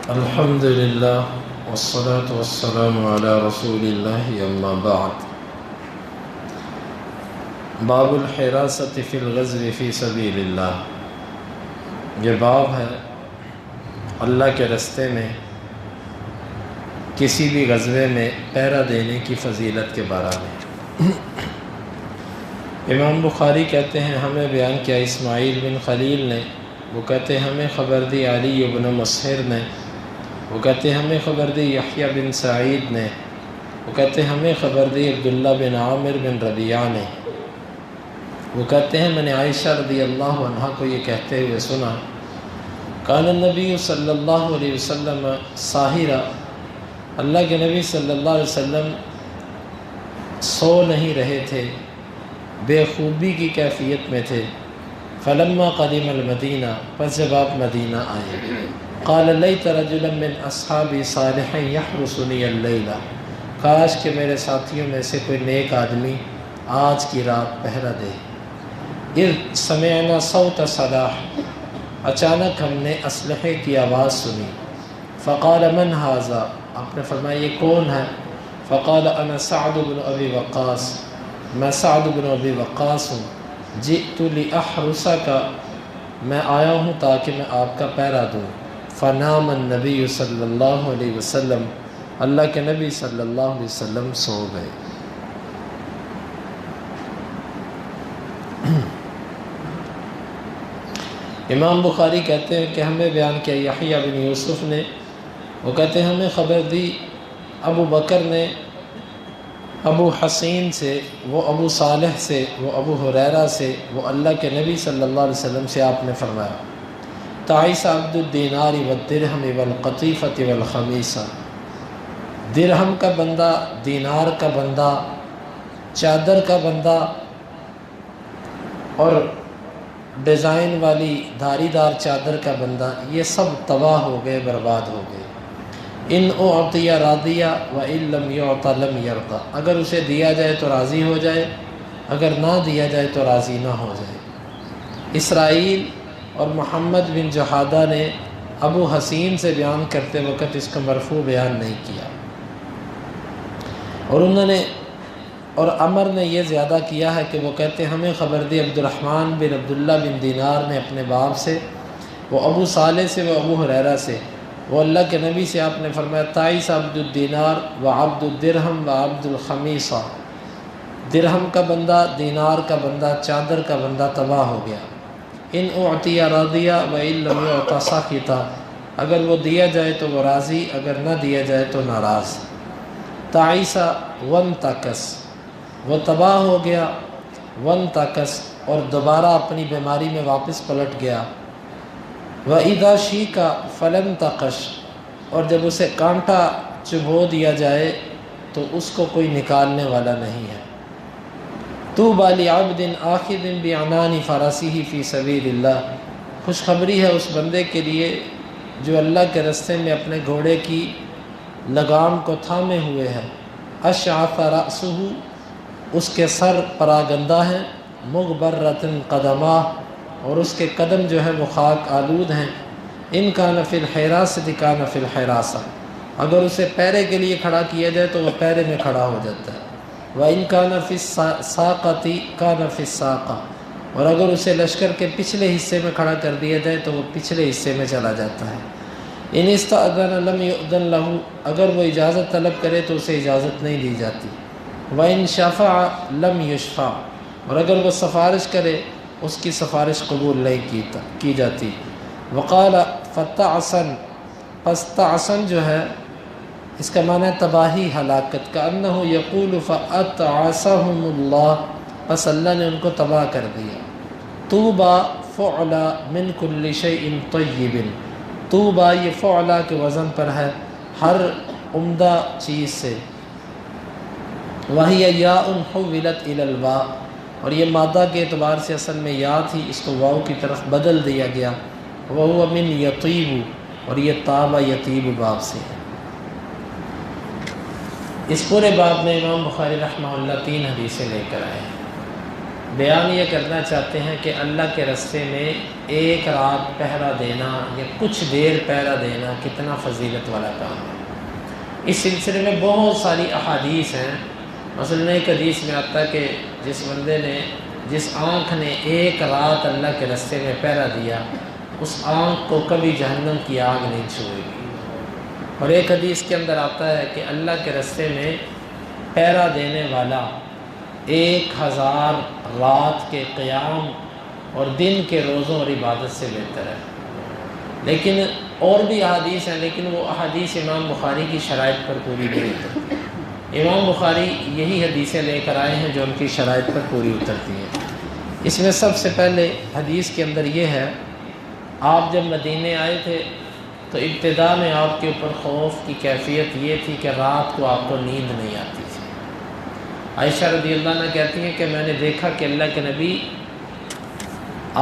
الحمد للہ والصلاة والسلام علی رسول اللہ اما بعد۔ باب الحراست فی الغزو فی سبیل اللہ، یہ باب ہے اللہ کے راستے میں کسی بھی غزوے میں پہرا دینے کی فضیلت کے بارے میں۔ امام بخاری کہتے ہیں ہمیں بیان کیا اسماعیل بن خلیل نے، وہ کہتے ہیں ہمیں خبر دی علی بن مسہر نے، وہ کہتے ہیں ہمیں خبر دی یحییٰ بن سعید نے، وہ کہتے ہیں ہمیں خبر دی عبداللہ بن عامر بن ربیعہ نے، وہ کہتے ہیں میں نے عائشہ رضی اللہ عنہا کو یہ کہتے ہوئے سنا، کان النبی صلی اللہ علیہ وسلم ساہرا، اللہ کے نبی صلی اللہ علیہ وسلم سو نہیں رہے تھے، بے خوبی کی کیفیت میں تھے۔ فلما قدم المدینہ، پس جب آپ مدینہ آئے، قال لیت رجلا من اصحابی صالح یحرسنی اللیلہ، کاش کہ میرے ساتھیوں میں سے کوئی نیک آدمی آج کی رات پہرا دے۔ اذ سمعنا صوت صلاح، اچانک ہم نے اسلحے کی آواز سنی۔ فقال من ھذا، آپ نے فرمایا یہ کون ہے؟ فقال انا سعد بن ابی وقاص، میں سعد بن ابی وقاص ہوں۔ جئت لاحرسک، میں آیا ہوں تاکہ میں آپ کا پہرا دوں۔ فنام النبی صلی اللہ علیہ وسلم، اللہ کے نبی صلی اللہ علیہ وسلم سو گئے۔ امام بخاری کہتے ہیں کہ ہمیں بیان کیا یحییٰ بن یوسف نے، وہ کہتے ہیں ہمیں خبر دی ابو بکر نے ابو حسین سے، وہ ابو صالح سے، وہ ابو ہریرہ سے، وہ اللہ کے نبی صلی اللہ علیہ وسلم سے آپ نے فرمایا تعیس عبد الدینار والدرہم والقطیفۃ والخمیصہ، درہم کا بندہ، دینار کا بندہ، چادر کا بندہ اور ڈیزائن والی دھاری دار چادر کا بندہ، یہ سب تباہ ہو گئے، برباد ہو گئے۔ ان اعطی راضیہ وان لم یعط لم یرضى، اگر اسے دیا جائے تو راضی ہو جائے، اگر نہ دیا جائے تو راضی نہ ہو جائے۔ اسرائیل اور محمد بن جہادہ نے ابو حسین سے بیان کرتے وقت اس کا مرفوع بیان نہیں کیا، اور انہوں نے اور عمر نے یہ زیادہ کیا ہے کہ وہ کہتے ہیں ہمیں خبر دی عبد الرحمن بن عبداللہ بن دینار نے اپنے باپ سے، وہ ابو صالح سے، وہ ابو ہریرہ سے، وہ اللہ کے نبی سے آپ نے فرمایا تعیس عبد الدینار و عبد الدرہم و عبد الخمیصہ، درہم کا بندہ، دینار کا بندہ، چادر کا بندہ تباہ ہو گیا۔ ان اعطی راضیہ و ان لم یعط سخطہ، اگر وہ دیا جائے تو وہ راضی، اگر نہ دیا جائے تو ناراض۔ تعیسہ وانتکس، وہ تباہ ہو گیا، وانتکس، اور دوبارہ اپنی بیماری میں واپس پلٹ گیا۔ وَإِذَا شِيكَ فَلَمْ تَقَشْ، اور جب اسے کانٹا چبھو دیا جائے تو اس کو کوئی نکالنے والا نہیں ہے۔ طُوبَى لِعَبْدٍ آخِذٍ بِعَنَانِ فَرَسِهِ فِي سَبِيلِ اللَّهِ، خوشخبری ہے اس بندے کے لیے جو اللہ کے راستے میں اپنے گھوڑے کی لگام کو تھامے ہوئے ہے۔ اشعث رأسه، اس کے سر پراگندہ ہیں، مغبرۃ قدماہ، اور اس کے قدم جو ہے وہ خاک آلود ہیں۔ ان کان فی الحراست کان فی الحراسہ، اگر اسے پہرے کے لیے کھڑا کیا جائے تو وہ پہرے میں کھڑا ہو جاتا ہے۔ وَإِن كَانَ فِي السَّاقَةِ كَانَ فِي السَّاقَةِ، اور اگر اسے لشکر کے پچھلے حصے میں کھڑا کر دیا جائے تو وہ پچھلے حصے میں چلا جاتا ہے۔ ان استأذن لم يؤذن له، اگر وہ اجازت طلب کرے تو اسے اجازت نہیں دی جاتی۔ وَإِن شَفَعَ لم يشفع، اور اگر وہ سفارش کرے اس کی سفارش قبول نہیں کی جاتی۔ وقال فتعسن، پس تعسن جو ہے اس کا معنی تباہی، ہلاکت، کأنہ یقول فأتعسهم اللہ، پس اللہ نے ان کو تباہ کر دیا۔ طوبى فعل من كل شيء طیب، طوبى یہ فعلا کے وزن پر ہے، ہر عمدہ چیز سے۔ وہی یاء حولت الی الواء، اور یہ مادہ کے اعتبار سے اصل میں یا تھی، اس کو واو کی طرف بدل دیا گیا۔ وہو من یطیب، اور یہ طاب یطیب باب سے ہے۔ اس پورے باب میں امام بخاری رحمہ اللہ 3 حدیثیں لے کر آئے ہیں۔ بیان یہ کرنا چاہتے ہیں کہ اللہ کے راستے میں ایک رات پہرا دینا یا کچھ دیر پہرا دینا کتنا فضیلت والا کام ہے۔ اس سلسلے میں بہت ساری احادیث ہیں۔ مثلاً ایک حدیث میں آتا ہے کہ جس آنکھ نے ایک رات اللہ کے راستے میں پہرا دیا، اس آنکھ کو کبھی جہنم کی آگ نہیں چھوئے گی۔ اور ایک حدیث کے اندر آتا ہے کہ اللہ کے راستے میں پہرا دینے والا 1000 رات کے قیام اور دن کے روزوں اور عبادت سے بہتر ہے۔ لیکن اور بھی احادیث ہیں، لیکن وہ احادیث امام بخاری کی شرائط پر پوری نہیں اترتی۔ امام بخاری یہی حدیثیں لے کر آئے ہیں جو ان کی شرائط پر پوری اترتی ہیں۔ اس میں سب سے پہلے حدیث کے اندر یہ ہے، آپ جب مدینے آئے تھے تو ابتدا میں آپ کے اوپر خوف کی کیفیت یہ تھی کہ رات کو آپ کو نیند نہیں آتی تھی۔ عائشہ رضی اللہ عنہ کہتی ہیں کہ میں نے دیکھا کہ اللہ کے نبی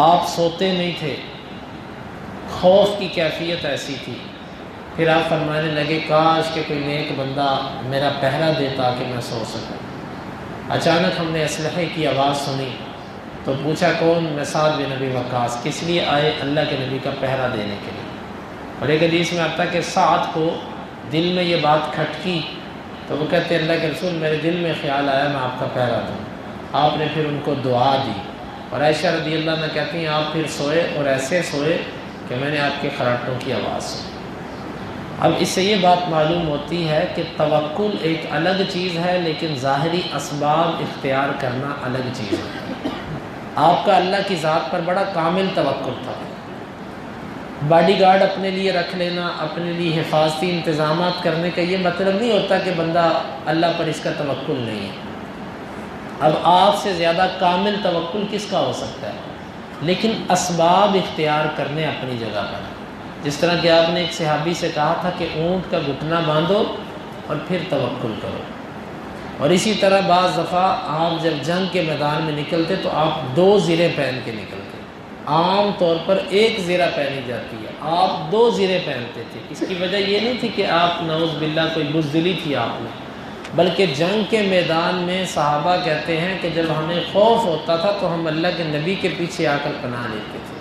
آپ سوتے نہیں تھے، خوف کی کیفیت ایسی تھی۔ پھر آپ فرمانے لگے کاش کہ کوئی نیک بندہ میرا پہرا دیتا کہ میں سو سکوں۔ اچانک ہم نے اسلحے کی آواز سنی تو پوچھا کون؟ میں سعد بن ابی وقاص۔ کس لیے آئے؟ اللہ کے نبی کا پہرا دینے کے لیے۔ اور ایک حدیث میں آتا ہے کہ سعد کو دل میں یہ بات کھٹکی تو وہ کہتے ہیں اللہ کے رسول میرے دل میں خیال آیا میں آپ کا پہرا دوں۔ آپ نے پھر ان کو دعا دی، اور عائشہ رضی اللہ عنہ کہتی ہیں آپ پھر سوئے اور ایسے سوئے کہ میں نے آپ کے خراٹوں کی آواز سنی۔ اب اس سے یہ بات معلوم ہوتی ہے کہ توکل ایک الگ چیز ہے، لیکن ظاہری اسباب اختیار کرنا الگ چیز ہے۔ آپ کا اللہ کی ذات پر بڑا کامل توکل تھا۔ باڈی گارڈ اپنے لیے رکھ لینا، اپنے لیے حفاظتی انتظامات کرنے کا یہ مطلب نہیں ہوتا کہ بندہ اللہ پر اس کا توکل نہیں ہے۔ اب آپ سے زیادہ کامل توکل کس کا ہو سکتا ہے؟ لیکن اسباب اختیار کرنے اپنی جگہ پر، جس طرح کہ آپ نے ایک صحابی سے کہا تھا کہ اونٹ کا گھٹنا باندھو اور پھر توکل کرو۔ اور اسی طرح بعض دفعہ آپ جب جنگ کے میدان میں نکلتے تو آپ 2 زریں پہن کے نکلتے۔ عام طور پر 1 زرہ پہنی جاتی ہے، آپ 2 زریں پہنتے تھے۔ اس کی وجہ یہ نہیں تھی کہ آپ نعوذ باللہ کوئی بزدلی تھی آپ میں، بلکہ جنگ کے میدان میں صحابہ کہتے ہیں کہ جب ہمیں خوف ہوتا تھا تو ہم اللہ کے نبی کے پیچھے آ کر پناہ لیتے تھے۔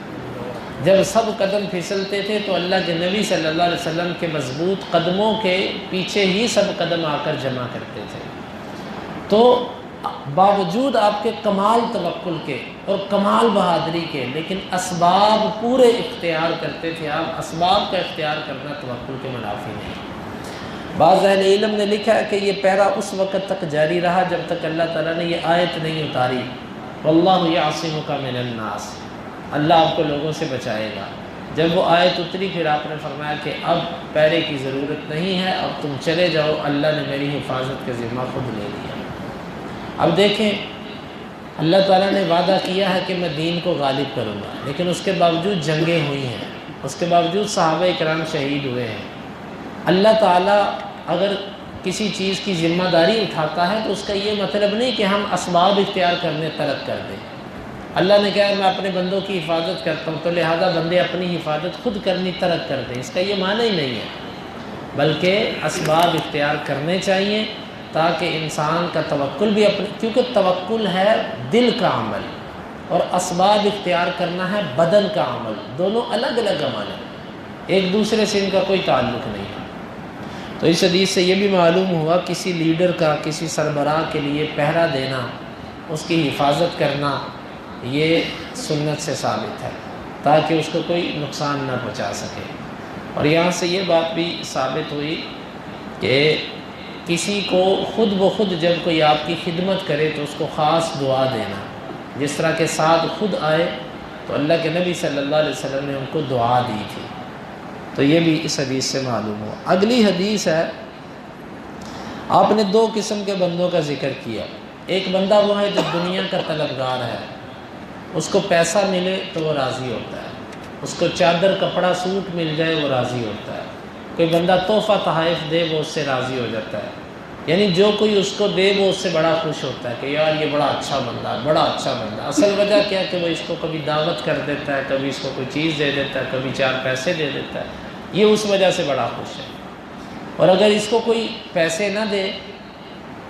جب سب قدم پھسلتے تھے تو اللہ کے نبی صلی اللہ علیہ وسلم کے مضبوط قدموں کے پیچھے ہی سب قدم آ کر جمع کرتے تھے۔ تو باوجود آپ کے کمال توکل کے اور کمال بہادری کے، لیکن اسباب پورے اختیار کرتے تھے آپ۔ اسباب کا اختیار کرنا توکل کے منافی نہیں۔ بعض اہل علم نے لکھا ہے کہ یہ پیرا اس وقت تک جاری رہا جب تک اللہ تعالیٰ نے یہ آیت نہیں اتاری واللہ یعصمک من الناس، اللہ آپ کو لوگوں سے بچائے گا۔ جب وہ آیت اتری پھر آپ نے فرمایا کہ اب پیرے کی ضرورت نہیں ہے، اب تم چلے جاؤ، اللہ نے میری حفاظت کا ذمہ خود لے لیا۔ اب دیکھیں اللہ تعالیٰ نے وعدہ کیا ہے کہ میں دین کو غالب کروں گا، لیکن اس کے باوجود جنگیں ہوئی ہیں، اس کے باوجود صحابہ اکرام شہید ہوئے ہیں۔ اللہ تعالیٰ اگر کسی چیز کی ذمہ داری اٹھاتا ہے تو اس کا یہ مطلب نہیں کہ ہم اسباب اختیار کرنے ترک کر دیں۔ اللہ نے کہا میں اپنے بندوں کی حفاظت کرتا ہوں تو لہذا بندے اپنی حفاظت خود کرنی ترک کر دیں، اس کا یہ معنی ہی نہیں ہے، بلکہ اسباب اختیار کرنے چاہیے تاکہ انسان کا توکل بھی کیونکہ توکل ہے دل کا عمل اور اسباب اختیار کرنا ہے بدن کا عمل، دونوں الگ الگ عمل ہیں، ایک دوسرے سے ان کا کوئی تعلق نہیں ہے۔ تو اس حدیث سے یہ بھی معلوم ہوا کسی لیڈر کا، کسی سربراہ کے لیے پہرا دینا، اس کی حفاظت کرنا یہ سنت سے ثابت ہے تاکہ اس کو کوئی نقصان نہ پہنچا سکے۔ اور یہاں سے یہ بات بھی ثابت ہوئی کہ کسی کو خود بخود جب کوئی آپ کی خدمت کرے تو اس کو خاص دعا دینا، جس طرح کہ سعد خود آئے تو اللہ کے نبی صلی اللہ علیہ وسلم نے ان کو دعا دی تھی، تو یہ بھی اس حدیث سے معلوم ہوا۔ اگلی حدیث ہے، آپ نے 2 قسم کے بندوں کا ذکر کیا۔ ایک بندہ وہ ہے جو دنیا کا طلبگار ہے، اس کو پیسہ ملے تو وہ راضی ہوتا ہے، اس کو چادر کپڑا سوٹ مل جائے وہ راضی ہوتا ہے، کوئی بندہ تحفہ تحائف دے وہ اس سے راضی ہو جاتا ہے، یعنی جو کوئی اس کو دے وہ اس سے بڑا خوش ہوتا ہے کہ یار یہ بڑا اچھا بندہ ہے، بڑا اچھا بندہ۔ اصل وجہ کیا کہ وہ اس کو کبھی دعوت کر دیتا ہے، کبھی اس کو کوئی چیز دے دیتا ہے، کبھی 4 پیسے دے دیتا ہے، یہ اس وجہ سے بڑا خوش ہے۔ اور اگر اس کو کوئی پیسے نہ دے،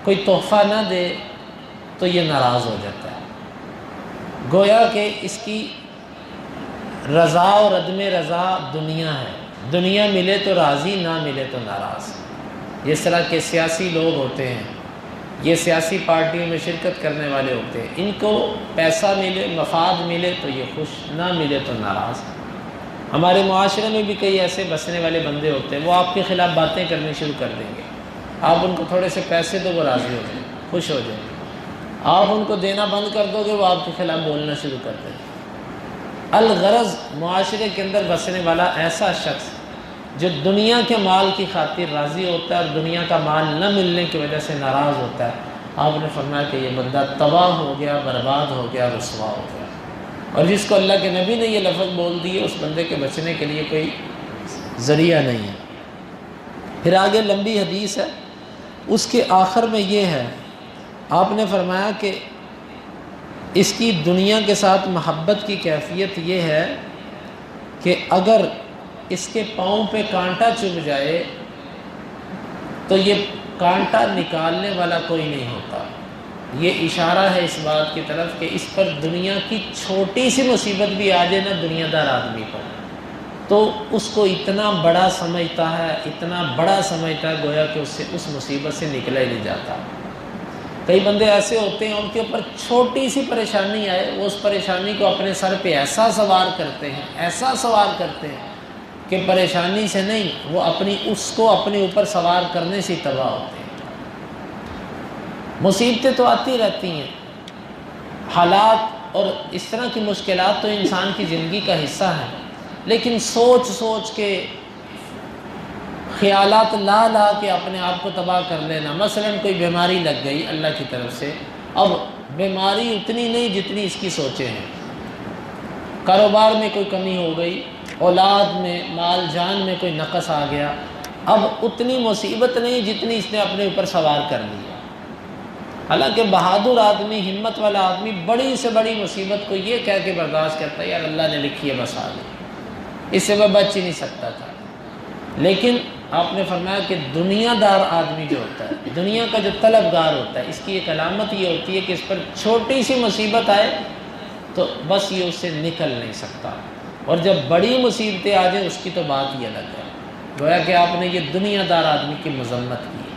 کوئی تحفہ نہ دے تو یہ ناراض ہو جاتا ہے۔ گویا کہ اس کی رضا اور عدم رضا دنیا ہے، دنیا ملے تو راضی، نہ ملے تو ناراض۔ جس طرح کے سیاسی لوگ ہوتے ہیں، یہ سیاسی پارٹیوں میں شرکت کرنے والے ہوتے ہیں، ان کو پیسہ ملے، مفاد ملے تو یہ خوش، نہ ملے تو ناراض۔ ہمارے معاشرے میں بھی کئی ایسے بسنے والے بندے ہوتے ہیں، وہ آپ کے خلاف باتیں کرنی شروع کر دیں گے، آپ ان کو تھوڑے سے پیسے دو وہ راضی ہو جائیں، خوش ہو جائیں گے، آپ ان کو دینا بند کر دو گے وہ آپ کے خلاف بولنا شروع کر دیں گے۔ الغرض معاشرے کے اندر بسنے والا ایسا شخص جو دنیا کے مال کی خاطر راضی ہوتا ہے اور دنیا کا مال نہ ملنے کی وجہ سے ناراض ہوتا ہے، آپ نے فرمایا کہ یہ بندہ تباہ ہو گیا، برباد ہو گیا، رسوا ہو گیا۔ اور جس کو اللہ کے نبی نے یہ لفظ بول دیے، اس بندے کے بچنے کے لیے کوئی ذریعہ نہیں ہے۔ پھر آگے لمبی حدیث ہے، اس کے آخر میں یہ ہے، آپ نے فرمایا کہ اس کی دنیا کے ساتھ محبت کی کیفیت یہ ہے کہ اگر اس کے پاؤں پہ کانٹا چبھ جائے تو یہ کانٹا نکالنے والا کوئی نہیں ہوتا۔ یہ اشارہ ہے اس بات کی طرف کہ اس پر دنیا کی چھوٹی سی مصیبت بھی آ جائے نا دنیا دار آدمی پر، تو اس کو اتنا بڑا سمجھتا ہے، اتنا بڑا سمجھتا ہے، گویا کہ اس مصیبت سے نکلا ہی نہیں جاتا۔ کئی بندے ایسے ہوتے ہیں، ان کے اوپر چھوٹی سی پریشانی آئے، وہ اس پریشانی کو اپنے سر پہ ایسا سوار کرتے ہیں، ایسا سوار کرتے ہیں کہ پریشانی سے نہیں، وہ اس کو اپنے اوپر سوار کرنے سے تباہ ہوتے ہیں۔ مصیبتیں تو آتی رہتی ہیں، حالات اور اس طرح کی مشکلات تو انسان کی زندگی کا حصہ ہے، لیکن سوچ سوچ کے خیالات لا کے اپنے آپ کو تباہ کر لینا۔ مثلا کوئی بیماری لگ گئی اللہ کی طرف سے، اب بیماری اتنی نہیں جتنی اس کی سوچیں ہیں، کاروبار میں کوئی کمی ہو گئی، اولاد میں، مال جان میں کوئی نقص آ گیا، اب اتنی مصیبت نہیں جتنی اس نے اپنے اوپر سوار کر لی۔ حالانکہ بہادر آدمی، ہمت والا آدمی بڑی سے بڑی مصیبت کو یہ کہہ کے برداشت کرتا ہے، یار اللہ نے لکھی ہے بس آ گئی، اس سے میں بچ ہی نہیں سکتا تھا۔ لیکن آپ نے فرمایا کہ دنیا دار آدمی جو ہوتا ہے، دنیا کا جو طلبگار ہوتا ہے، اس کی ایک علامت یہ ہوتی ہے کہ اس پر چھوٹی سی مصیبت آئے تو بس یہ اس سے نکل نہیں سکتا، اور جب بڑی مصیبتیں آ جائیں اس کی تو بات ہی الگ ہے۔ گویا کہ آپ نے یہ دنیا دار آدمی کی مذمت کی ہے۔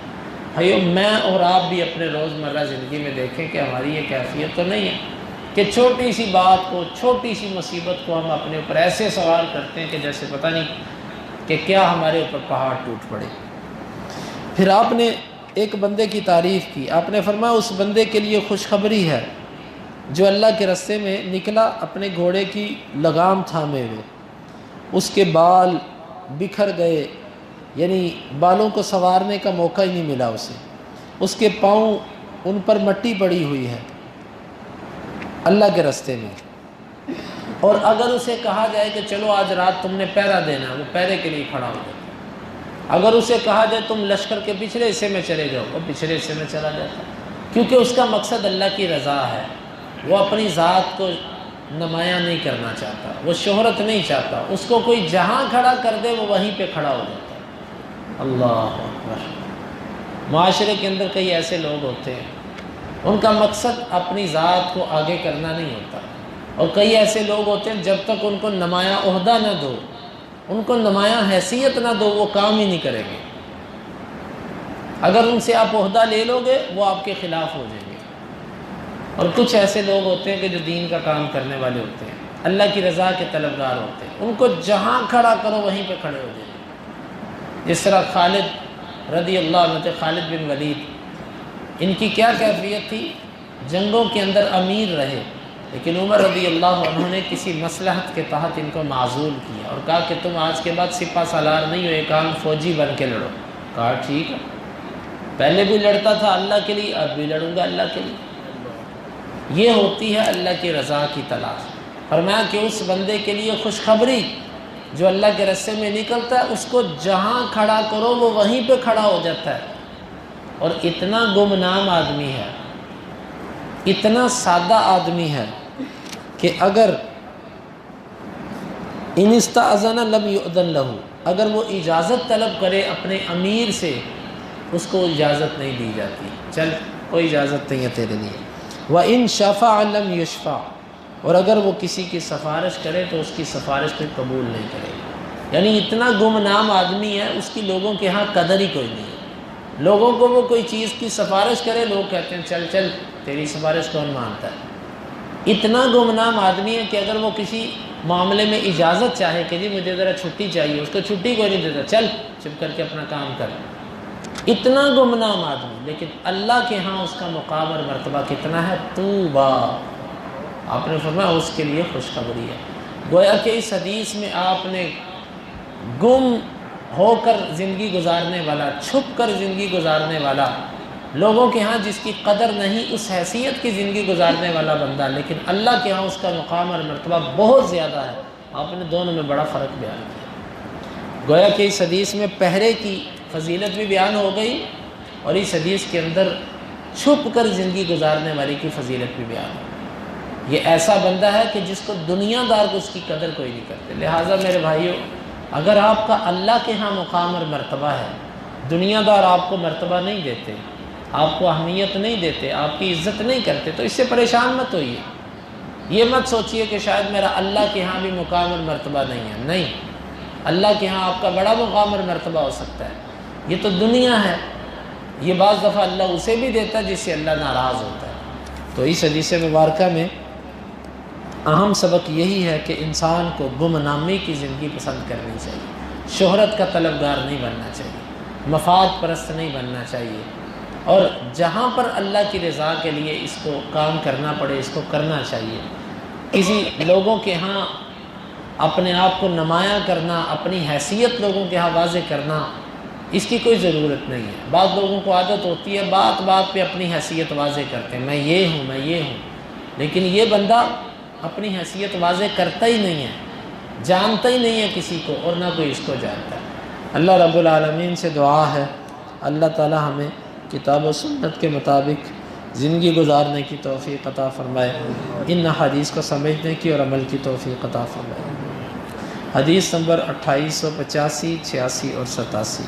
بھائیو، میں اور آپ بھی اپنے روزمرہ زندگی میں دیکھیں کہ ہماری یہ کیفیت تو نہیں ہے کہ چھوٹی سی بات کو، چھوٹی سی مصیبت کو ہم اپنے اوپر ایسے سوار کرتے ہیں کہ جیسے پتہ نہیں کہ کیا ہمارے اوپر پہاڑ ٹوٹ پڑے۔ پھر آپ نے ایک بندے کی تعریف کی، آپ نے فرمایا اس بندے کے لیے خوشخبری ہے جو اللہ کے راستے میں نکلا اپنے گھوڑے کی لگام تھامے ہوئے، اس کے بال بکھر گئے، یعنی بالوں کو سنوارنے کا موقع ہی نہیں ملا اسے، اس کے پاؤں ان پر مٹی پڑی ہوئی ہے اللہ کے راستے میں، اور اگر اسے کہا جائے کہ چلو آج رات تم نے پہرا دینا، وہ پہرے کے لیے کھڑا ہو جاتا۔ اگر اسے کہا جائے تم لشکر کے پچھلے حصے میں چلے جاؤ، وہ پچھلے حصے میں چلا جاتا، کیونکہ اس کا مقصد اللہ کی رضا ہے، وہ اپنی ذات کو نمایاں نہیں کرنا چاہتا، وہ شہرت نہیں چاہتا، اس کو کوئی جہاں کھڑا کر دے وہ وہیں پہ کھڑا ہو جاتا ہے۔ اللہ اکبر۔ معاشرے کے اندر کئی ایسے لوگ ہوتے ہیں، ان کا مقصد اپنی ذات کو آگے کرنا نہیں ہوتا، اور کئی ایسے لوگ ہوتے ہیں جب تک ان کو نمایاں عہدہ نہ دو، ان کو نمایاں حیثیت نہ دو، وہ کام ہی نہیں کریں گے۔ اگر ان سے آپ عہدہ لے لو گے وہ آپ کے خلاف ہو جائیں گے۔ اور کچھ ایسے لوگ ہوتے ہیں کہ جو دین کا کام کرنے والے ہوتے ہیں، اللہ کی رضا کے طلبگار ہوتے ہیں، ان کو جہاں کھڑا کرو وہیں پہ کھڑے ہو جائیں گے۔ جس طرح خالد رضی اللہ عنہ تھے، خالد بن ولید، ان کی کیا کیفیت تھی؟ جنگوں کے اندر امیر رہے، لیکن عمر رضی اللہ عنہ نے کسی مصلحت کے تحت ان کو معزول کیا اور کہا کہ تم آج کے بعد سپہ سالار نہیں ہو، ایک عام فوجی بن کے لڑو۔ کہا ٹھیک ہے، پہلے بھی لڑتا تھا اللہ کے لیے، اب بھی لڑوں گا اللہ کے لیے۔ یہ ہوتی ہے اللہ کی رضا کی تلاش۔ فرمایا کہ اس بندے کے لیے خوشخبری جو اللہ کے راستے میں نکلتا ہے، اس کو جہاں کھڑا کرو وہ وہیں پہ کھڑا ہو جاتا ہے۔ اور اتنا گمنام آدمی ہے، اتنا سادہ آدمی ہے کہ اگر ان استاذن لم یؤذن لہ، اگر وہ اجازت طلب کرے اپنے امیر سے، اس کو اجازت نہیں دی جاتی، چل کوئی اجازت نہیں ہے تیرے لیے۔ وَإِن شَفَعَ لَمْ يُشْفَعَ، اور اگر وہ کسی کی سفارش کرے تو اس کی سفارش کوئی قبول نہیں کرے گا۔ یعنی اتنا گمنام آدمی ہے، اس کی لوگوں کے ہاں قدر ہی کوئی نہیں ہے۔ لوگوں کو وہ کوئی چیز کی سفارش کرے، لوگ کہتے ہیں چل چل تیری سفارش کون مانتا ہے۔ اتنا گمنام آدمی ہے کہ اگر وہ کسی معاملے میں اجازت چاہے کہ جی مجھے ذرا چھٹی چاہیے، اس کو چھٹی کوئی نہیں دیتا، چل چپ کر کے اپنا کام کر۔ اتنا گمنام آدمی، لیکن اللہ کے ہاں اس کا مقام اور مرتبہ کتنا ہے؟ طوبیٰ، آپ نے فرمایا اس کے لیے خوشخبری ہے۔ گویا کہ اس حدیث میں آپ نے گم ہو کر زندگی گزارنے والا، چھپ کر زندگی گزارنے والا، لوگوں کے ہاں جس کی قدر نہیں، اس حیثیت کی زندگی گزارنے والا بندہ، لیکن اللہ کے ہاں اس کا مقام اور مرتبہ بہت زیادہ ہے، آپ نے دونوں میں بڑا فرق بیان کیا۔ گویا کہ اس حدیث میں پہرے کی فضیلت بھی بیان ہو گئی، اور اس حدیث کے اندر چھپ کر زندگی گزارنے والے کی فضیلت بھی بیان ہو گئی۔ یہ ایسا بندہ ہے کہ جس کو دنیا دار کو اس کی قدر کوئی نہیں کرتے۔ لہٰذا میرے بھائیوں، اگر آپ کا اللہ کے ہاں مقام اور مرتبہ ہے، دنیا دار آپ کو مرتبہ نہیں دیتے، آپ کو اہمیت نہیں دیتے، آپ کی عزت نہیں کرتے، تو اس سے پریشان مت ہوئیے۔ یہ مت سوچئے کہ شاید میرا اللہ کے ہاں بھی مقام اور مرتبہ نہیں ہے۔ نہیں، اللہ کے ہاں آپ کا بڑا مقام اور مرتبہ ہو سکتا ہے۔ یہ تو دنیا ہے، یہ بعض دفعہ اللہ اسے بھی دیتا ہے جس سے اللہ ناراض ہوتا ہے۔ تو اس حدیث مبارکہ میں اہم سبق یہی ہے کہ انسان کو گمنامی کی زندگی پسند کرنی چاہیے، شہرت کا طلبگار نہیں بننا چاہیے، مفاد پرست نہیں بننا چاہیے، اور جہاں پر اللہ کی رضا کے لیے اس کو کام کرنا پڑے اس کو کرنا چاہیے۔ کسی لوگوں کے ہاں اپنے آپ کو نمایاں کرنا، اپنی حیثیت لوگوں کے ہاں واضح کرنا، اس کی کوئی ضرورت نہیں ہے۔ بعض لوگوں کو عادت ہوتی ہے بات بات پہ اپنی حیثیت واضح کرتے ہیں، میں یہ ہوں میں یہ ہوں، لیکن یہ بندہ اپنی حیثیت واضح کرتا ہی نہیں ہے، جانتا ہی نہیں ہے کسی کو، اور نہ کوئی اس کو جانتا ہے۔ اللہ رب العالمین سے دعا ہے اللہ تعالی ہمیں کتاب و سنت کے مطابق زندگی گزارنے کی توفیق عطا فرمائے، ان حدیث کو سمجھنے کی اور عمل کی توفیق عطا فرمائے۔ حدیث نمبر 2885، 86 اور 87۔